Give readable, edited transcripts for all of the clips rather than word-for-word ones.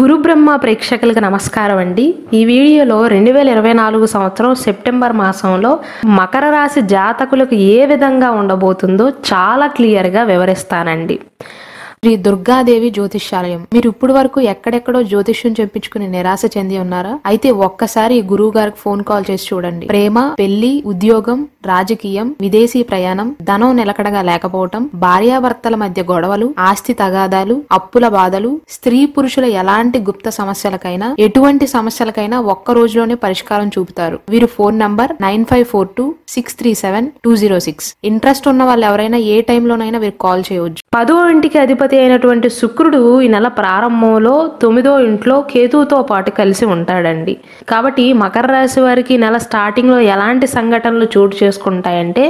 గురు బ్రహ్మ ప్రేక్షకులకు నమస్కారం అండి. ఈ వీడియోలో 2024 సంవత్సరం సెప్టెంబర్ మాసంలో మకర రాశి జాతకులకు ఏ విధంగా ఉండబోతుందో చాలా క్లియర్గా వివరిస్తానండి. శ్రీ దుర్గాదేవి జ్యోతిష్యాలయం. మీరు ఇప్పుడు వరకు ఎక్కడెక్కడో జ్యోతిష్యం చెప్పించుకుని నిరాశ చెంది ఉన్నారా? అయితే ఒక్కసారి గురువు గారికి ఫోన్ కాల్ చేసి చూడండి. ప్రేమ, పెళ్లి, ఉద్యోగం, రాజకీయం, విదేశీ ప్రయాణం, ధనం నిలకడగా లేకపోవటం, భార్యాభర్తల మధ్య గొడవలు, ఆస్తి తగాదాలు, అప్పుల బాధలు, స్త్రీ పురుషుల ఎలాంటి గుప్త సమస్యలకైనా ఎటువంటి సమస్యలకైనా ఒక్క రోజులోనే పరిష్కారం చూపుతారు. వీరు ఫోన్ నంబర్ 9542637206. ఇంట్రెస్ట్ ఉన్న వాళ్ళు ఎవరైనా ఏ టైంలోనైనా వీరు కాల్ చేయవచ్చు. 10వ ఇంటికి అధిపతి అయినటువంటి శుక్రుడు ఈ నెల ప్రారంభంలో 9వ ఇంట్లో కేతువుతో పాటు కలిసి ఉంటాడండి. కాబట్టి మకర రాశి వారికి నెల స్టార్టింగ్ లో ఎలాంటి సంఘటనలు చోటు చేసుకుంటాయంటే,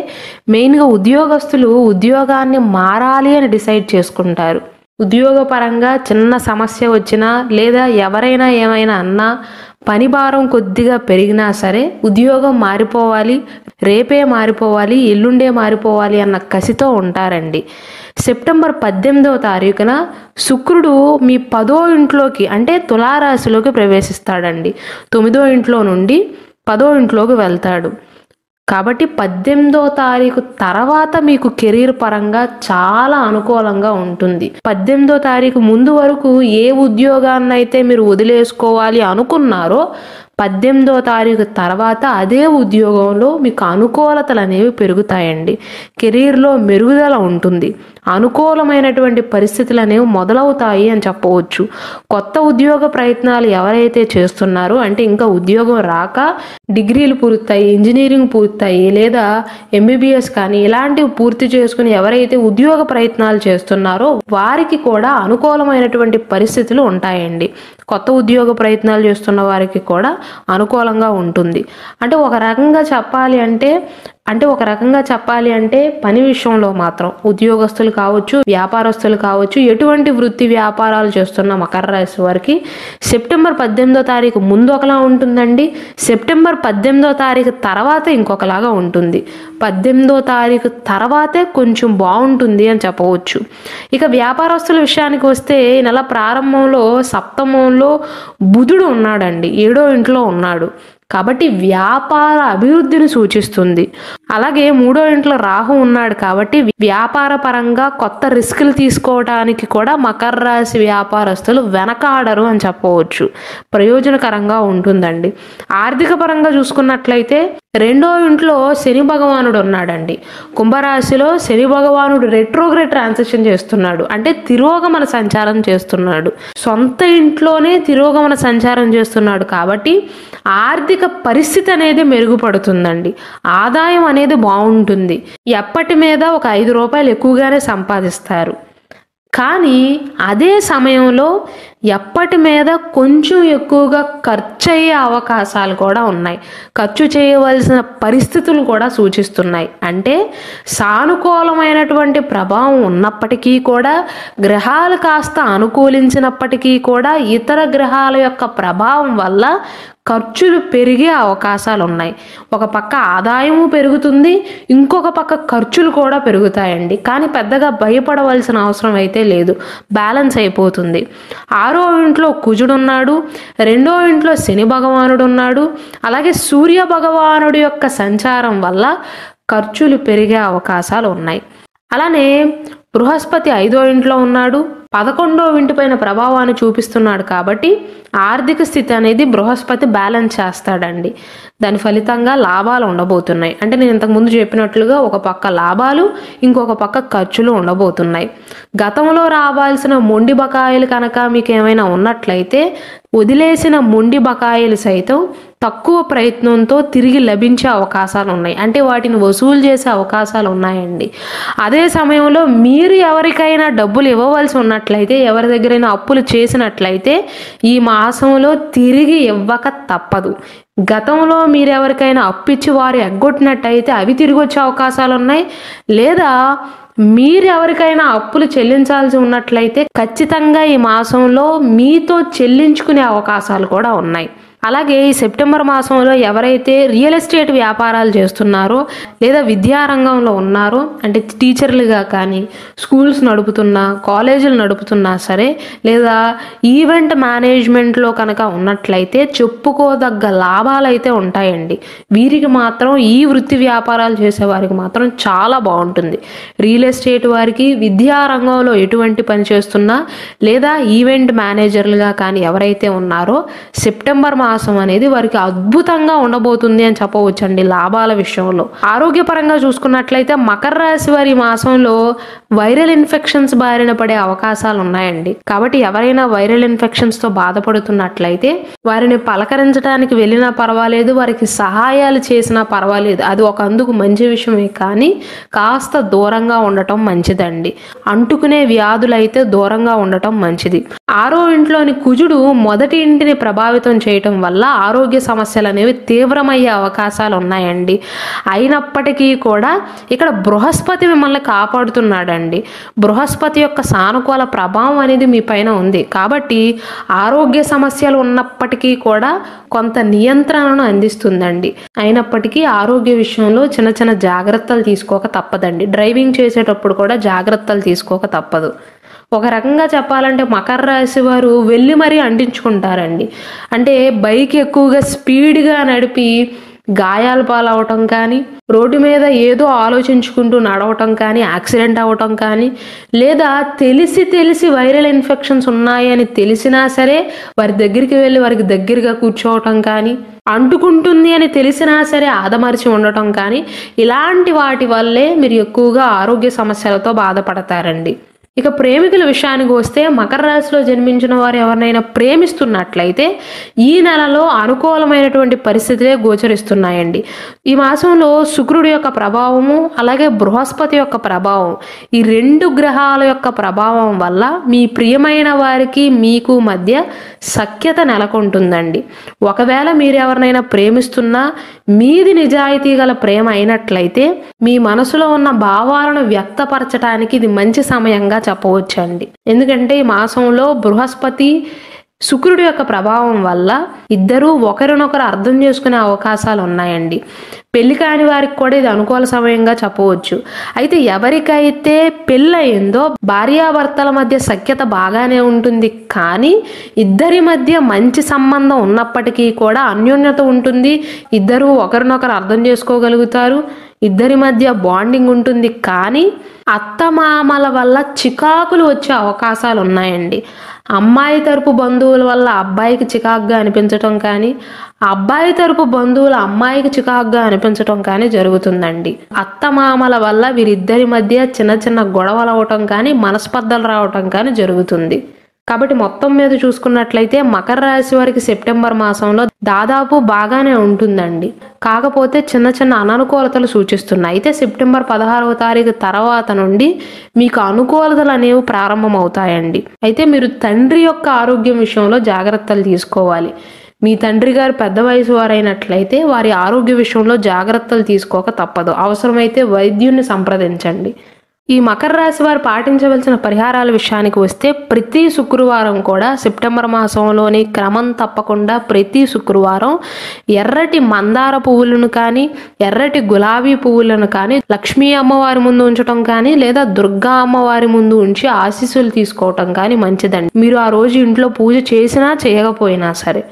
మెయిన్ గా ఉద్యోగస్తులు ఉద్యోగాన్ని మారాలి అని డిసైడ్ చేసుకుంటారు. ఉద్యోగపరంగా చిన్న సమస్య వచ్చినా లేదా ఎవరైనా ఏమైనా అన్నా, పని భారం కొద్దిగా పెరిగినా సరే ఉద్యోగం మారిపోవాలి, రేపే మారిపోవాలి, ఎల్లుండే మారిపోవాలి అన్న కసితో ఉంటారండి. సెప్టెంబర్ 18వ తారీఖున శుక్రుడు మీ 10వ ఇంట్లోకి అంటే తులారాశిలోకి ప్రవేశిస్తాడండి. 9వ ఇంట్లో నుండి 10వ ఇంట్లోకి వెళ్తాడు. కాబట్టి 18వ తారీఖు తర్వాత మీకు కెరీర్ పరంగా చాలా అనుకూలంగా ఉంటుంది. 18వ తారీఖు ముందు వరకు ఏ ఉద్యోగాన్ని అయితే మీరు వదిలేసుకోవాలి అనుకున్నారో 18వ తారీఖు తర్వాత అదే ఉద్యోగంలో మీకు అనుకూలతలు అనేవి పెరుగుతాయండి. కెరీర్లో మెరుగుదల ఉంటుంది. అనుకూలమైనటువంటి పరిస్థితులు అనేవి మొదలవుతాయి అని చెప్పవచ్చు. కొత్త ఉద్యోగ ప్రయత్నాలు ఎవరైతే చేస్తున్నారో, అంటే ఇంకా ఉద్యోగం రాక డిగ్రీలు పూర్తయి, ఇంజనీరింగ్ పూర్తయి లేదా MBBS కానీ ఇలాంటివి పూర్తి చేసుకుని ఎవరైతే ఉద్యోగ ప్రయత్నాలు చేస్తున్నారో వారికి కూడా అనుకూలమైనటువంటి పరిస్థితులు ఉంటాయండి. కొత్త ఉద్యోగ ప్రయత్నాలు చేస్తున్న వారికి కూడా అనుకూలంగా ఉంటుంది. అంటే ఒక రకంగా చెప్పాలి అంటే పని విషయంలో మాత్రం ఉద్యోగస్తులు కావచ్చు, వ్యాపారస్తులు కావచ్చు, ఎటువంటి వృత్తి వ్యాపారాలు చేస్తున్న మకర రాశి వారికి సెప్టెంబర్ 18వ తారీఖు ముందు ఒకలా ఉంటుందండి. సెప్టెంబర్ 18వ తారీఖు తర్వాత ఇంకొకలాగా ఉంటుంది. 18వ తారీఖు తర్వాతే కొంచెం బాగుంటుంది అని చెప్పవచ్చు. ఇక వ్యాపారస్తుల విషయానికి వస్తే ఈ నెల ప్రారంభంలో సప్తమంలో బుధుడు ఉన్నాడండి, 7వ ఇంట్లో ఉన్నాడు. కాబట్టి వ్యాపార అభివృద్ధిని సూచిస్తుంది. అలాగే 3వ ఇంట్లో రాహు ఉన్నాడు కాబట్టి వ్యాపార పరంగా కొత్త రిస్కులు తీసుకోవడానికి కూడా మకర రాశి వ్యాపారస్తులు వెనకాడరు అని చెప్పవచ్చు. ప్రయోజనకరంగా ఉంటుందండి. ఆర్థిక పరంగా చూసుకున్నట్లయితే 2వ ఇంట్లో శని భగవానుడు ఉన్నాడండి. కుంభరాశిలో శని భగవానుడు రెట్రోగ్రేడ్ ట్రాన్సిషన్ చేస్తున్నాడు, అంటే తిరోగమన సంచారం చేస్తున్నాడు. సొంత ఇంట్లోనే తిరోగమన సంచారం చేస్తున్నాడు కాబట్టి ఆర్థిక పరిస్థితి అనేది మెరుగుపడుతుందండి. ఆదాయం అనేది బాగుంటుంది. ఎప్పటి మీద ఒక 5 రూపాయలు ఎక్కువగానే సంపాదిస్తారు. కానీ అదే సమయంలో ఎప్పటి మీద కొంచెం ఎక్కువగా ఖర్చు అయ్యే అవకాశాలు కూడా ఉన్నాయి. ఖర్చు చేయవలసిన పరిస్థితులు కూడా సూచిస్తున్నాయి. అంటే సానుకూలమైనటువంటి ప్రభావం ఉన్నప్పటికీ కూడా, గ్రహాలు కాస్త అనుకూలించినప్పటికీ కూడా ఇతర గ్రహాల యొక్క ప్రభావం వల్ల ఖర్చులు పెరిగే అవకాశాలు ఉన్నాయి. ఒక పక్క ఆదాయము పెరుగుతుంది, ఇంకొక పక్క ఖర్చులు కూడా పెరుగుతాయండి. కానీ పెద్దగా భయపడవలసిన అవసరం అయితే లేదు, బ్యాలెన్స్ అయిపోతుంది. 6వ ఇంట్లో కుజుడు ఉన్నాడు, 2వ ఇంట్లో శని భగవానుడు ఉన్నాడు. అలాగే సూర్య భగవానుడి యొక్క సంచారం వల్ల ఖర్చులు పెరిగే అవకాశాలు ఉన్నాయి. అలానే బృహస్పతి 5వ ఇంట్లో ఉన్నాడు, 11వ ఇంటి పైన ప్రభావాన్ని చూపిస్తున్నాడు. కాబట్టి ఆర్థిక స్థితి అనేది బృహస్పతి బ్యాలెన్స్ చేస్తాడండి. దాని ఫలితంగా లాభాలు ఉండబోతున్నాయి. అంటే నేను ఇంతకుముందు చెప్పినట్లుగా ఒక పక్క లాభాలు, ఇంకొక పక్క ఖర్చులు ఉండబోతున్నాయి. గతంలో రావాల్సిన మొండి బకాయిలు కనుక మీకు ఏమైనా ఉన్నట్లయితే వదిలేసిన మొండి బకాయిలు సైతం తక్కువ ప్రయత్నంతో తిరిగి లభించే అవకాశాలు ఉన్నాయి. అంటే వాటిని వసూలు చేసే అవకాశాలు ఉన్నాయండి. అదే సమయంలో మీరు ఎవరికైనా డబ్బులు ఇవ్వవలసి ఉన్నట్లయితే, ఎవరి దగ్గరైనా అప్పులు చేసినట్లయితే ఈ మాసంలో తిరిగి ఇవ్వక తప్పదు. గతంలో మీరు ఎవరికైనా అప్పిచ్చి వారు ఎగ్గొట్టినట్టయితే అవి తిరిగి వచ్చే అవకాశాలు ఉన్నాయి. లేదా మీరు ఎవరికైనా అప్పులు చెల్లించాల్సి ఉన్నట్లయితే ఖచ్చితంగా ఈ మాసంలో మీతో చెల్లించుకునే అవకాశాలు కూడా ఉన్నాయి. అలాగే ఈ సెప్టెంబర్ మాసంలో ఎవరైతే రియల్ ఎస్టేట్ వ్యాపారాలు చేస్తున్నారో లేదా విద్యారంగంలో ఉన్నారో, అంటే టీచర్లుగా కానీ, స్కూల్స్ నడుపుతున్నా, కాలేజీలు నడుపుతున్నా సరే, లేదా ఈవెంట్ మేనేజ్మెంట్లో కనుక ఉన్నట్లయితే చెప్పుకోదగ్గ లాభాలు అయితే ఉంటాయండి. వీరికి మాత్రం, ఈ వృత్తి వ్యాపారాలు చేసే వారికి మాత్రం చాలా బాగుంటుంది. రియల్ ఎస్టేట్ వారికి, విద్యారంగంలో ఎటువంటి పని చేస్తున్నా లేదా ఈవెంట్ మేనేజర్లుగా కానీ ఎవరైతే ఉన్నారో సెప్టెంబర్ మాసం అనేది వారికి అద్భుతంగా ఉండబోతుంది అని చెప్పవచ్చండి లాభాల విషయంలో. ఆరోగ్యపరంగా చూసుకున్నట్లయితే మకర రాశి వారి మాసంలో వైరల్ ఇన్ఫెక్షన్స్ బారిన పడే అవకాశాలు ఉన్నాయండి. కాబట్టి ఎవరైనా వైరల్ ఇన్ఫెక్షన్స్ తో బాధపడుతున్నట్లయితే వారిని పలకరించడానికి వెళ్ళినా పర్వాలేదు, వారికి సహాయాలు చేసినా పర్వాలేదు, అది ఒక అందుకు మంచి విషయమే. కానీ కాస్త దూరంగా ఉండటం మంచిదండి. అంటుకునే వ్యాధులైతే దూరంగా ఉండటం మంచిది. 6వ ఇంట్లోని కుజుడు మొదటి ఇంటిని ప్రభావితం చేయటం వల్ల ఆరోగ్య సమస్యలు అనేవి తీవ్రమయ్యే అవకాశాలు ఉన్నాయండి. అయినప్పటికీ కూడా ఇక్కడ బృహస్పతి మిమ్మల్ని కాపాడుతున్నాడండి. బృహస్పతి యొక్క సానుకూల ప్రభావం అనేది మీ పైన ఉంది. కాబట్టి ఆరోగ్య సమస్యలు ఉన్నప్పటికీ కూడా కొంత నియంత్రణను అందిస్తుందండి. అయినప్పటికీ ఆరోగ్య విషయంలో చిన్న చిన్న జాగ్రత్తలు తీసుకోక తప్పదండి. డ్రైవింగ్ చేసేటప్పుడు కూడా జాగ్రత్తలు తీసుకోక తప్పదు. ఒక రకంగా చెప్పాలంటే మకర రాశి వారు వెళ్ళి మరీ అంటించుకుంటారండి. అంటే బైక్ ఎక్కువగా స్పీడ్గా నడిపి గాయాల పాలవటం కానీ, రోడ్డు మీద ఏదో ఆలోచించుకుంటూ నడవటం కానీ, యాక్సిడెంట్ అవ్వటం కానీ, లేదా తెలిసి వైరల్ ఇన్ఫెక్షన్స్ ఉన్నాయని తెలిసినా సరే వారి దగ్గరికి వెళ్ళి వారికి దగ్గరగా కూర్చోవటం కానీ, అంటుకుంటుంది అని తెలిసినా సరే ఆదమరిచి ఉండటం కానీ, ఇలాంటి వాటి వల్లే మీరు ఎక్కువగా ఆరోగ్య సమస్యలతో బాధపడతారండి. ఇక ప్రేమికుల విషయానికి వస్తే మకర రాశిలో జన్మించిన వారు ఎవరినైనా ప్రేమిస్తున్నట్లయితే ఈ నెలలో అనుకూలమైనటువంటి పరిస్థితులే గోచరిస్తున్నాయండి. ఈ మాసంలో శుక్రుడి యొక్క ప్రభావము, అలాగే బృహస్పతి యొక్క ప్రభావం, ఈ 2 గ్రహాల యొక్క ప్రభావం వల్ల మీ ప్రియమైన వారికి మీకు మధ్య సఖ్యత నెలకొంటుందండి. ఒకవేళ మీరు ఎవరినైనా ప్రేమిస్తున్నా మీది నిజాయితీ గల ప్రేమ అయినట్లయితే మీ మనసులో ఉన్న భావాలను వ్యక్తపరచడానికి ఇది మంచి సమయంగా చెప్పవచ్చండి. ఎందుకంటే ఈ మాసంలో బృహస్పతి శుక్రుడి యొక్క ప్రభావం వల్ల ఇద్దరూ ఒకరినొకరు అర్థం చేసుకునే అవకాశాలు ఉన్నాయండి. పెళ్లి కాని వారికి కూడా ఇది అనుకూల సమయంగా చెప్పవచ్చు. అయితే ఎవరికైతే పెళ్ళయిందో భార్యాభర్తల మధ్య సఖ్యత బాగానే ఉంటుంది, కానీ ఇద్దరి మధ్య మంచి సంబంధం ఉన్నప్పటికీ కూడా అన్యోన్యత ఉంటుంది. ఇద్దరూ ఒకరినొకరు అర్థం చేసుకోగలుగుతారు, ఇద్దరి మధ్య బాండింగ్ ఉంటుంది. కానీ అత్తమామల వల్ల చికాకులు వచ్చే అవకాశాలు ఉన్నాయండి. అమ్మాయి తరపు బంధువుల వల్ల అబ్బాయికి చికాకుగా అనిపించటం కానీ, అబ్బాయి తరపు బంధువుల అమ్మాయికి చికాకుగా అనిపించటం కానీ జరుగుతుందండి. అత్తమామల వల్ల వీరిద్దరి మధ్య చిన్న చిన్న గొడవలు అవటం కానీ, మనస్పర్ధలు రావటం కానీ జరుగుతుంది. కాబట్టి మొత్తం మీద చూసుకున్నట్లయితే మకర రాశి వారికి సెప్టెంబర్ మాసంలో దాదాపు బాగానే ఉంటుందండి. కాకపోతే చిన్న చిన్న అననుకూలతలు సూచిస్తున్నాయి. అయితే సెప్టెంబర్ 16వ తారీఖు తర్వాత నుండి మీకు అనుకూలతలు అనేవి ప్రారంభమవుతాయండి. అయితే మీరు తండ్రి యొక్క ఆరోగ్యం విషయంలో జాగ్రత్తలు తీసుకోవాలి. మీ తండ్రి గారు పెద్ద వయసు వారైనట్లయితే వారి ఆరోగ్య విషయంలో జాగ్రత్తలు తీసుకోక తప్పదు. అవసరమైతే వైద్యుని సంప్రదించండి. ఈ మకర రాశి వారు పాటించవలసిన పరిహారాల విషయానికి వస్తే ప్రతి శుక్రవారం కూడా సెప్టెంబర్ మాసంలోని క్రమం తప్పకుండా ప్రతి శుక్రవారం ఎర్రటి మందార పువ్వులను కానీ, ఎర్రటి గులాబీ పువ్వులను కానీ లక్ష్మీ అమ్మవారి ముందు ఉంచడం కానీ, లేదా దుర్గా అమ్మవారి ముందు ఉంచి ఆశీస్సులు తీసుకోవటం కానీ మంచిదండి. మీరు ఆ రోజు ఇంట్లో పూజ చేసినా చేయకపోయినా సరే.